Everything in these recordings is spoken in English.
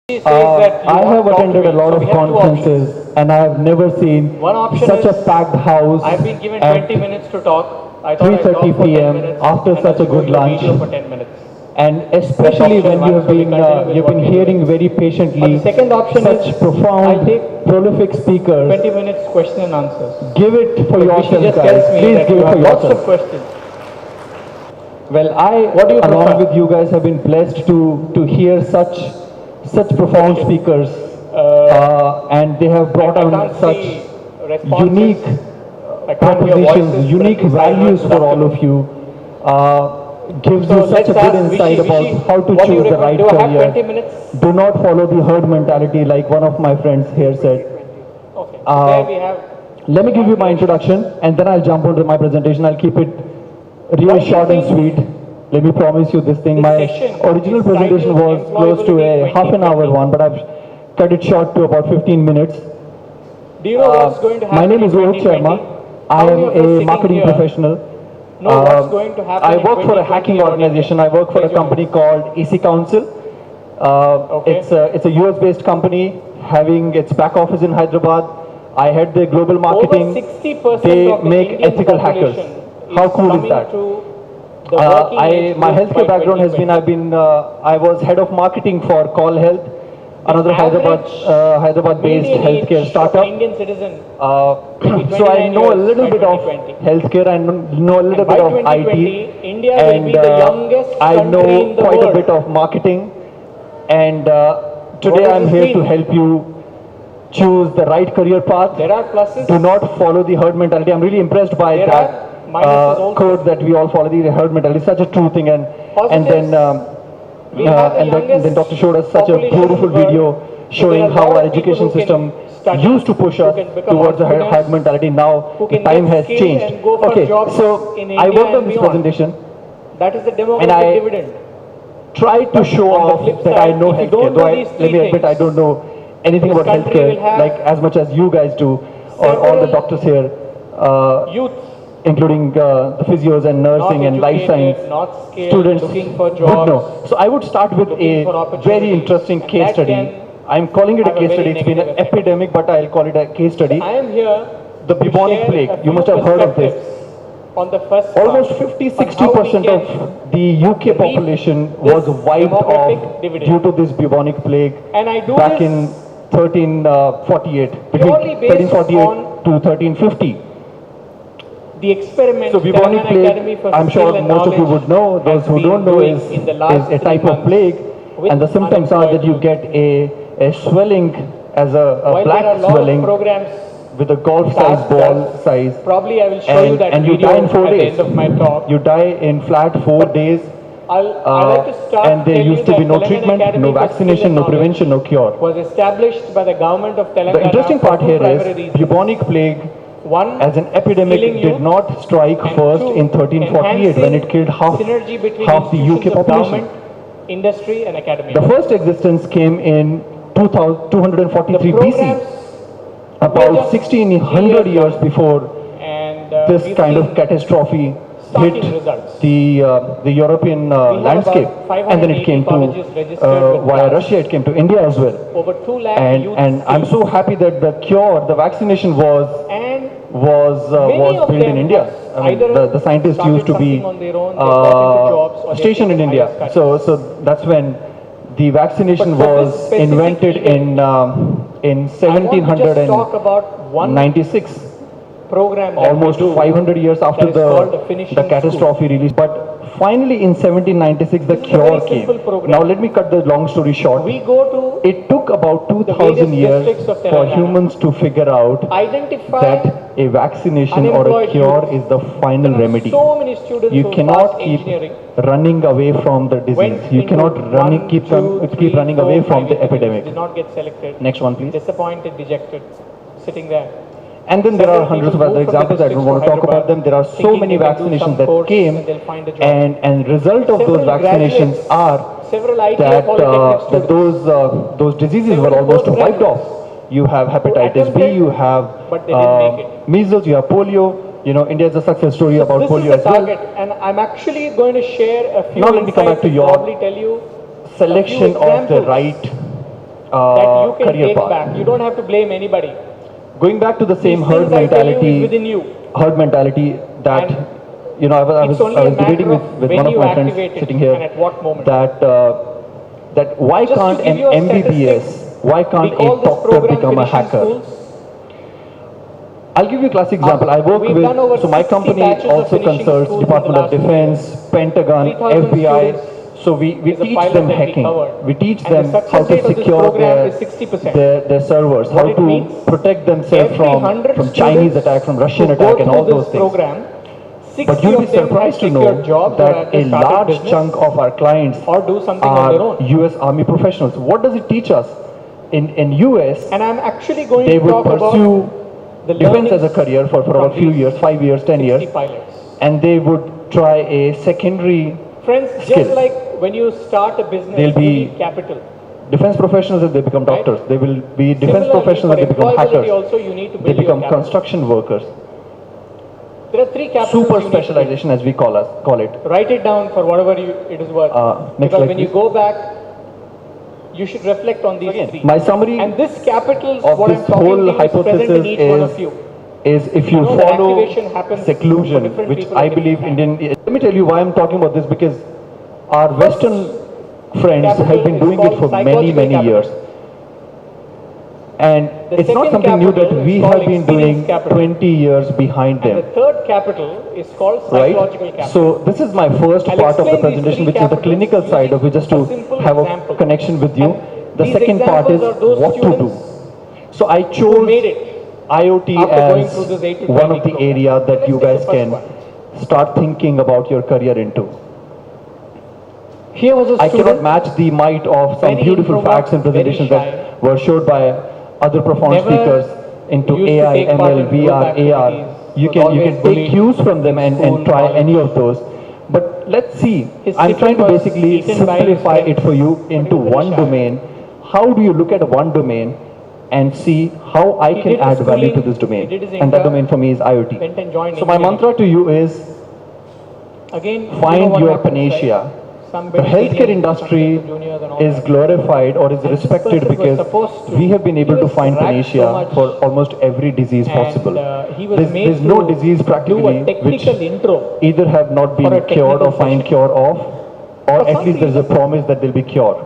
He says that you I want have to talk to attended me. a lot So of we have two options. conferences and I have never seen One option such a is packed house I've been given at 20 minutes to talk. I thought I'd talk 3:30 for 10 p.m. minutes after and such I'll a show good you a lunch. video for 10 minutes. And That's especially option when one. So we continue with you've what been we're hearing doing. very Or patiently the second option such is profound, I'll take prolific 20 speakers. minutes question and answers. Give it for But she yourself, just guys. tells me Please that give you it for have lots of yourself. questions. Well, I, What do you along prefer? with you guys, have been blessed to hear such profound speakers, and they have brought I on can't such see responses. unique I can't hear propositions, voices, but unique at least I know values it's for all afternoon. of you. Gives So you such let's a good ask insight Vishy. about Vishy, how to what do you choose the recommend? right Do I have 20 career. minutes? Do not follow the herd mentality, like one of my friends here said. Okay. So there we have. Let me give you my introduction, and then I'll jump onto my presentation. I'll keep it What real do you short and think sweet. Let me promise you this thing. this My session original is presentation titled was close to a Employability half an hour 2020? one, but I've cut it short to about 15 minutes. Do you know what's going to happen? My name is in Rohit 2020? Sharma. I How am many of us a sitting marketing here professional. know what's going to happen I in work for a 2020 hacking about organization. India? I work for a Raise your company hand. called EC Council. Okay. It's a US based company having its back office in Hyderabad. I head their global marketing. Over 60% They of the make Indian ethical hackers. population How is cool is coming that? to the working age My group by healthcare background has been 2020. I was head of marketing for Call Health, another Hyderabad based Median age healthcare of an startup. Indian citizen will be So I 29 know a years little by bit of 2020. healthcare, I know a little And by bit of 2020, IT, India will and be the youngest I country know in the quite a world. bit of marketing. And What today does I'm this here to mean? help you choose the right career path. There are pluses. Do not follow the herd mentality. I'm really impressed by There that are minuses also. quote that we all follow the herd mentality. Such a true thing. And then We have the youngest then Dr. showed us such a population in beautiful the world. video So showing there are a how lot our of people education who can system study, used to push who us can become towards the herd entrepreneurs, mentality. Now who the can time get has skilled changed. and go for Okay, jobs so in I India worked on and this beyond. presentation. That is the And demographic I dividend. try to show on the off flip that I side, know if you healthcare. don't Though do these let three me admit I things, don't know anything this about country will healthcare have like as much as you guys do, or all the several doctors here, Youth including the physios and not nursing and life educated, science not skilled, students looking for would jobs, know. So I would start with looking a for very opportunities, interesting and case that study. can I'm calling it a have a case very study. It's been an negative effect. epidemic, but I'll call it a case study. I am here The to bubonic share plague. a You few must have heard of this. perspectives on the first Almost part, 50-60% on how we of the UK reap population this was wiped demographic off dividend. due to this bubonic plague And I do back this in 1348, between purely based 1348 on to 1350. the experiment So bubonic Telangana plague, Academy for I'm Skill sure and most of you Knowledge would know. Those has who been don't know doing is in the last a 3 type of months plague, with and the symptoms are that you unemployed get a swelling as a While black there are a lot swelling of programs, with a golf-sized tasks ball that size, probably I will show you that and you video die in 4 at the days. end of my talk. You die in flat 4 days. I like to start And there tell you used to that be no Telangana treatment, Academy no for Skill vaccination, and no Knowledge prevention, no cure. was established by the government of Telangana The interesting for part two here primary is reasons. bubonic plague One, as an epidemic skilling did youth, not strike and first two, in 1348 when it killed synergy between half the UK institutions of population. government, industry and academia. The first existence came in 243 BC, programs were about just 1600 years young, before and this we've kind of seen catastrophe shocking hit results. the European We have landscape, about and then it 580 came to colleges registered with via class. Russia, it came to India as well. Over 2 lakh youth And I'm skills. so happy that the cure, the vaccination was And was of built in them India. have I mean, either the scientists started used to be something on their own, they got into jobs, or they've stationed in taken India. higher studies. So that's when the vaccination But for this was specific invented in I want to just talk about one 1796. program that Almost we do 500 years after that is called the finishing the catastrophe release. But finally in 1796 the This is a cure very came. simple program. Now let me cut the long story short. We go to It took about various 2000 years districts of for Telangana, humans to figure out identify that a vaccination or a unemployed cure youth. is the final There are remedy. so many students You who cannot pass keep engineering, running away from the went disease. You into cannot one, keep two, three, running four, away from five the interviews, epidemic. did not get selected, Next one, please. disappointed, dejected, sitting there. And then there are Several hundreds of people other move from the examples. I don't districts want to to talk about Hyderabad, them. There are so thinking many they can do vaccinations some that course came, and they'll find a job. and result of those Several vaccinations graduates, are several ITI that polytechnic that students, those diseases were several almost wiped postgraduates off. You have hepatitis B, attempted, you have but they didn't make it. measles, you have polio. You know, India is a success story about This polio is as the well. target, and I'm actually going to share a few Now let me come back insights to and your broadly tell you Selection of the examples right that you can career take path. back. You don't have to blame anybody. Going back to the same These herd things I tell you is mentality, within you. that, And you know, I it's was only a debating matter with of when one of you my friends activate it sitting here and at what moment. that why Just to can't give an you a MBBS, statistic, why we can't call a this doctor program become a finishing hacker? schools. I'll give you a classic example. I work We've with, done over so my 60 company batches of also finishing consults schools in the Department of last 2 Defense, years. Pentagon, 3,000 FBI. students So we is a teach pilot them that we hacking. covered. We teach And the them success how to rate of this secure program is 60%. their servers, What how it to means, protect themselves every from 100 Chinese students attack, from Russian who attack go and all through those this things. program, 60 But you'll be of them have surprised to know secured jobs or that have a just started large business chunk of our clients or do something on their are own. US Army professionals. What does it teach us? In US, And I'm actually going they to would talk pursue about the defense as a learnings career for from about a few these years, 5 years, 10 years, 60 pilots. and they would try a secondary Friends, skill. just like when you start a business, They'll you be need capital. defense professionals if they become Right. doctors. They will be defense Similarly, professionals for if they become employability hackers. also, you need to They build your become capital. construction workers. There are 3 capitals Super you need to build. specialization as we call it. Write it down for whatever it is worth. Next Because slide, when you please. go back, you should reflect on these Again, 3. my summary And this capital, of what this I'm talking whole to you, is present hypothesis in each one of you. is if you know that follow activation happens for seclusion, different which people I at believe different Indian. Let me tell you why I'm talking about this, because our Western friends capital have been is doing it called for many psychological capital. years, and The it's not second something new that capital is we called have been experience doing capital. 20 years behind And the them. third capital is called Right? psychological capital. So this is my first I'll part of the explain these presentation, 3 which is the capitals clinical side of it, just to using a simple have example. a connection with you. And The these second part is examples are those what to do. students So I who chose made it IoT after going as through this 8 to 12 one of the week program. area that Let's you take the guys first can one. start thinking about your career into. Here was a I student, cannot match the might of some very beautiful introvert, facts and very presentations shy, that were showed by other profound never speakers into used to AI, take part ML, in VR, group AR. activities, You was can always take bullied cues from them in school, and try college. any of those. But let's see. His I'm trying to tiffin was basically eaten by his simplify friends, it for you but he into was very one shy. domain. How do you look at one domain and see how I He can did his add value to schooling, this domain? he did his And that inter, domain for me is IoT. went and joined So my engineering. mantra to you is Again, you know find what your happens, panacea. right? Some The very healthcare seniors, industry some juniors and all is that. glorified or is And this respected person was because supposed to- we have been able he to was find racked so panacea much, for almost every disease possible. he was There's, made there's no to disease do practically a which technical intro either have not for been a cured or technical find session. cure of, or For at some least there's a reason- promise that there'll be cure.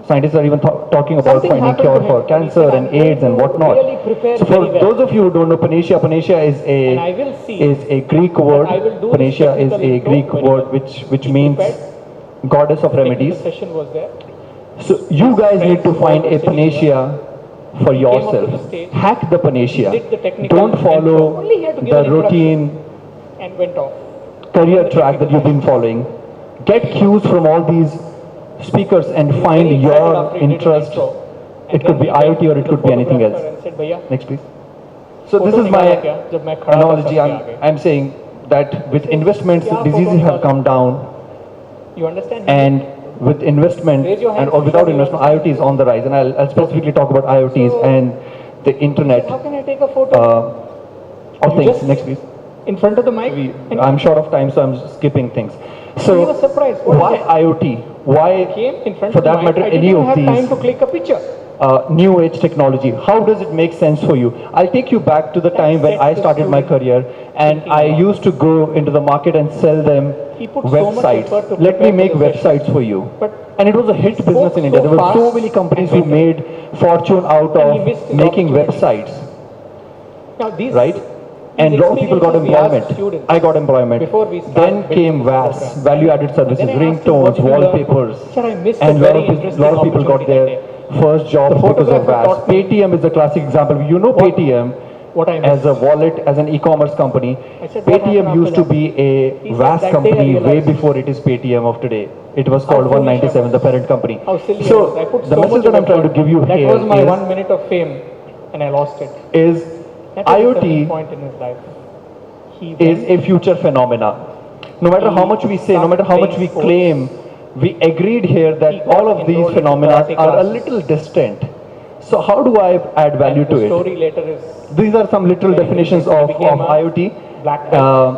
Scientists are even talking about Something finding happened cure to him, for and he cancer said, and "I'm going AIDS and to whatnot." really prepare So for very well. those of you who don't know, panacea is And I will see a Greek word. I will do this Panacea is technical a intro Greek very word well. which He means prepared. goddess of Technical remedies. session was there. So you guys need to find a panacea for He came up to yourself. the stage. Hack the panacea. He did the technical Don't intro. follow Only he had to give the an introduction. routine And went off. career track that you've been following. Get cues from all these speakers and He was very find excited your after he did his interest. intro. And It could then be he went IoT or to it the could be anything else. photographer and said, "Bhaiya, Next please. So this photo is my निकाला क्या? जब मैं खड़ा था analogy. सबके आगे." I'm saying that with investments, क्या diseases photo have निकाला? come down, You understand? and with investment Raise your and hands or to without show you investment, understand. IoT is on the rise, and I'll specifically talk about IoTs So- and the internet How can I take a photo of You things. just- Next please. in front of the mic? And I'm short of time, so I'm skipping things. he So was surprised. What why is it? IoT? Why, Came in front for of the that mic. matter, I didn't any even of have time these to click a picture. new age technology? How does it make sense for you? I'll take you back to the time when set I the started my student career, and thinking I about. used to go into the market and sell them He put so much websites. effort to Let me prepare make for the session. websites for you. But And it was a hit business in so India. There were so fast many companies and who went made fortune out And he missed of his making opportunity. websites, now these right? And a lot of people got experiences we asked employment. students I got employment. before we start Then building came this VAS, program. value-added services, then I asked him, ringtones, "What did you learn?" wallpapers, Sir, I missed a and very lot of interesting people got opportunity their that first jobs The because of photographer VAS. taught me Paytm is a classic example. You know Paytm What I as missed. a wallet, as an e-commerce company. I said, "What Paytm happened used to after be He a said, VAS "That day I company way realized before it is Paytm of today. It was called foolish I 197, the was. parent company. How silly I So was. I put the so message much that I'm trying to effort. give you That here was my is- 1 minute of fame, and I lost it. is That was a turning IoT point in his life. He is went a future phenomena. No matter how much we say, no matter how much we Playing claim, we agreed here He that got all of these enrolled into phenomena karate are a classes. little distant. So how do I add value and the to it? story later is These are some literal Very definitions interesting. of He became a IoT. black belt.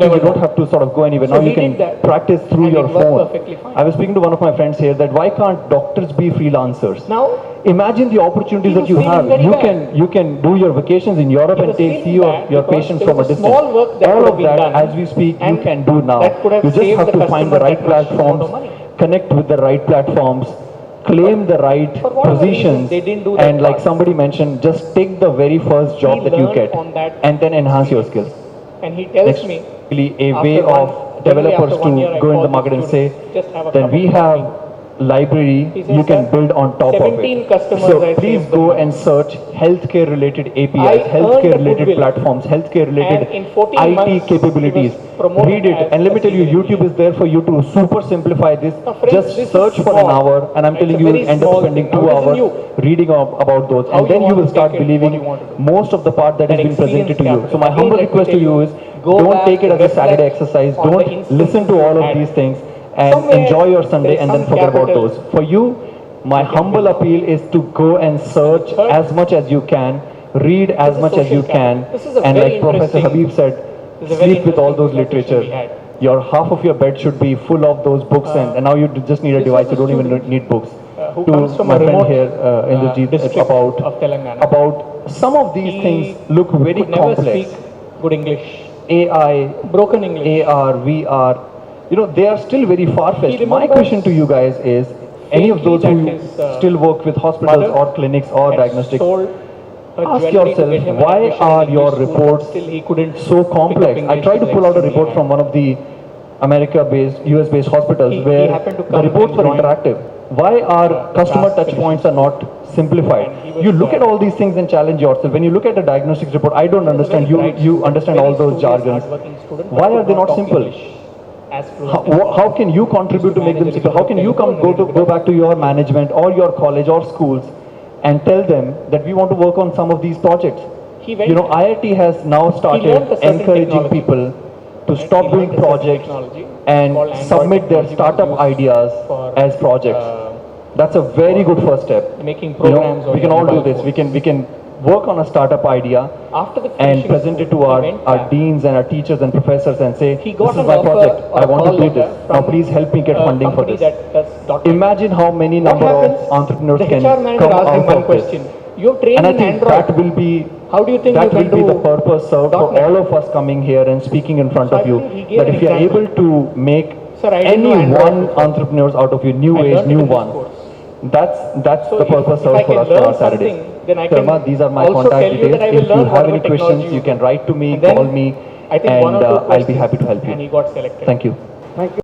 you never don't know. have to sort of go anywhere. So Now he you can did that, practice through and your it worked phone. perfectly fine. I was speaking to one of my friends here that why can't doctors be freelancers? Now, Imagine the opportunities he that was you feeling have. very You bad. can do your vacations in Europe He and was see feeling your bad because patients there from a was a distance. small work that All could have of been that, done, as we speak, you and can do now. that could have You just saved have the to find the customer right that much amount platforms, of money. connect with the right platforms, claim the right For whatever reason, positions, they didn't do that and like part. somebody mentioned, just take the very first job He that you learned get on that and then enhance your skills. And he tells me, Really a after way one- of generally developers after 1 year, to I go in call the the market and say, students, just have a then cup we of have coffee. library He says, you can "Sir, build on top of 17 it. customers So I please saved the go money. and search healthcare related I APIs, earned healthcare a related goodwill. platforms, healthcare related And in 14 IT months, capabilities. he was promoted Read it as and let a me tell you, senior YouTube is there for you to super simplify this. Now, friends, Just this is search for an small. hour and I'm It's telling a you, very you'll end up small spending thing. Now, 2 it is in hours you. reading about those, How and then you you want will to start take it, what believing you want to do. most of the part that That has been presented to you. experience So my capital. humble Again, let me request to tell you you, is, go don't back, take it as a Saturday reflect exercise. on the Don't instances listen to you all of had. these things and Somewhere enjoy your there Sunday is and some then forget about capital those. For you, my you can humble build. appeal is to go and search Third, as much as you can, read as is much as you social can, capital. This is a and very like Professor interesting- Habib said, this is a very sleep with all those interesting literature. conversation we had. Your half of your bed should be full of those books, and now you just need a this device. was You a don't even student, need books. who To comes from my a friend remote, here, Indrajit, district about of Telangana. about some of these He things look very could never complex. speak good English, AI, broken English. AR, VR, they are still very far-fetched. He My remembers question to you guys is, any of faintly those who that his, still work with hospitals mother or clinics or had diagnostics, sold her ask jewelry to yourself, get him an why admission are in your English school, reports but still he couldn't so pick up complex? I English tried to till pull out a extremely report high. from one of the America-based, US-based hospitals He where happened to the come reports and were join, interactive. Why our customer class touch finishing points are not simplified? And he was, You look at all these things and challenge yourself. When you look at a diagnostics report, I don't he was a understand. very bright You student, understand very all those studious, jargons. hardworking student, but Why could are they not talk simple? English as fluent as How can you contribute to make them manage a simple? little How can bit you of come Telugu and go back to your management or your college or schools and tell them that we want to work on some of these projects? He went, IIT has now started learned a certain encouraging technology. people to He stop learned doing a certain projects technology and called Android submit their technology, which is startup used ideas for, as projects. That's a very good first step. making programs on We can your all do mobile this. phones. We can work on a startup idea After the and finishing present it school, to he our, went our back. deans and our teachers and professors and say, He this got is an my offer project. or I a want call to do letter this. Now from please help me get a funding for company this. that does .NET. Imagine how many What number happens? of entrepreneurs The can HR manager come asked him out one of this. question. You're trained And I in think Android. that will be How do you think that you will can be do the purpose served for .NET? all of us coming here and speaking in front So of I you. believe he gave That an if you are example. able to make Sir, I didn't any know Android one before. entrepreneurs out of you, new I age, learned it new in this one, course. that's So the purpose if I served for can us for learn our Saturday. something, then I can Sharma, these are my also contact tell you details. that I will If you learn have whatever any questions, technology you you can do. write to me, And then call me, I think and one or two I'll be questions, happy to help you. and he got selected. Thank you. Thank you.